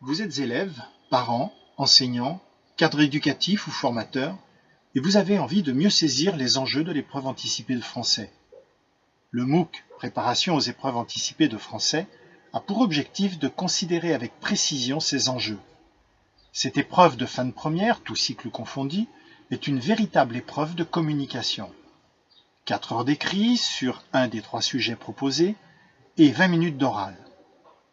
Vous êtes élève, parent, enseignant, cadre éducatif ou formateur, et vous avez envie de mieux saisir les enjeux de l'épreuve anticipée de français. Le MOOC, Préparation aux épreuves anticipées de français, a pour objectif de considérer avec précision ces enjeux. Cette épreuve de fin de première, tout cycle confondu, est une véritable épreuve de communication. 4 heures d'écrit sur un des 3 sujets proposés et 20 minutes d'oral.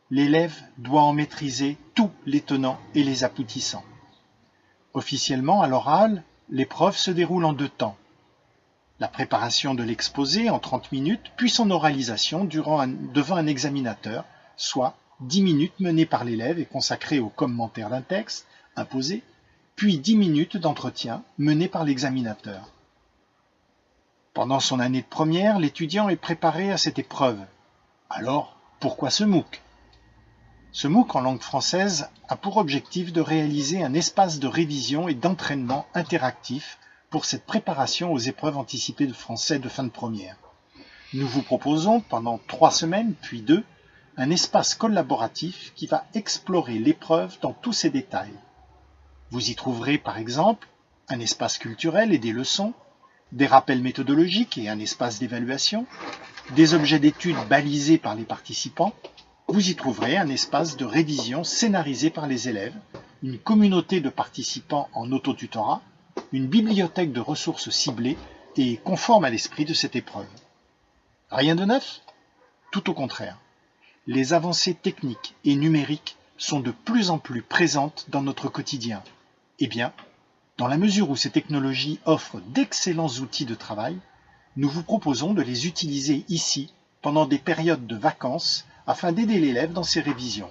L'élève doit en maîtriser tous les tenants et les aboutissants. Officiellement, à l'oral, l'épreuve se déroule en 2 temps. La préparation de l'exposé en 30 minutes, puis son oralisation devant un examinateur, soit 10 minutes menées par l'élève et consacrées au commentaire d'un texte imposé, puis 10 minutes d'entretien menées par l'examinateur. Pendant son année de première, l'étudiant est préparé à cette épreuve. Alors, pourquoi ce MOOC ? Ce MOOC en langue française a pour objectif de réaliser un espace de révision et d'entraînement interactif pour cette préparation aux épreuves anticipées de français de fin de première. Nous vous proposons pendant 3 semaines, puis 2, un espace collaboratif qui va explorer l'épreuve dans tous ses détails. Vous y trouverez par exemple un espace culturel et des leçons, des rappels méthodologiques et un espace d'évaluation, des objets d'études balisés par les participants. Vous y trouverez un espace de révision scénarisé par les élèves, une communauté de participants en autotutorat, une bibliothèque de ressources ciblées et conformes à l'esprit de cette épreuve. Rien de neuf ? Tout au contraire. Les avancées techniques et numériques sont de plus en plus présentes dans notre quotidien. Eh bien, dans la mesure où ces technologies offrent d'excellents outils de travail, nous vous proposons de les utiliser ici pendant des périodes de vacances afin d'aider l'élève dans ses révisions.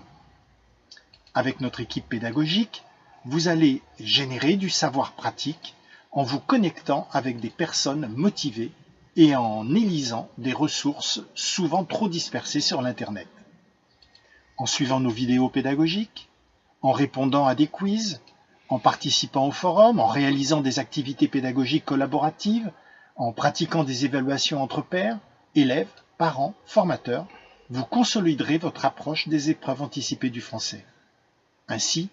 Avec notre équipe pédagogique, vous allez générer du savoir pratique en vous connectant avec des personnes motivées et en élisant des ressources souvent trop dispersées sur l'Internet. En suivant nos vidéos pédagogiques, en répondant à des quiz, en participant au forum, en réalisant des activités pédagogiques collaboratives, en pratiquant des évaluations entre pairs, élèves, parents, formateurs, vous consoliderez votre approche des épreuves anticipées du français. Ainsi,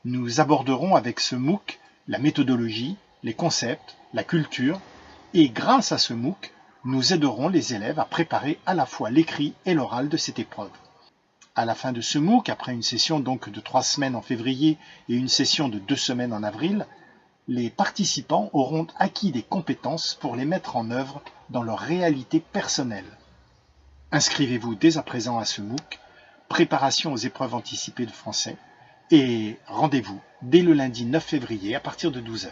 nous aborderons avec ce MOOC la méthodologie, les concepts, la culture, et grâce à ce MOOC, nous aiderons les élèves à préparer à la fois l'écrit et l'oral de cette épreuve. À la fin de ce MOOC, après une session donc de 3 semaines en février et une session de 2 semaines en avril, les participants auront acquis des compétences pour les mettre en œuvre dans leur réalité personnelle. Inscrivez-vous dès à présent à ce MOOC, Préparation aux épreuves anticipées de français, et rendez-vous dès le lundi 9 février à partir de 12 h.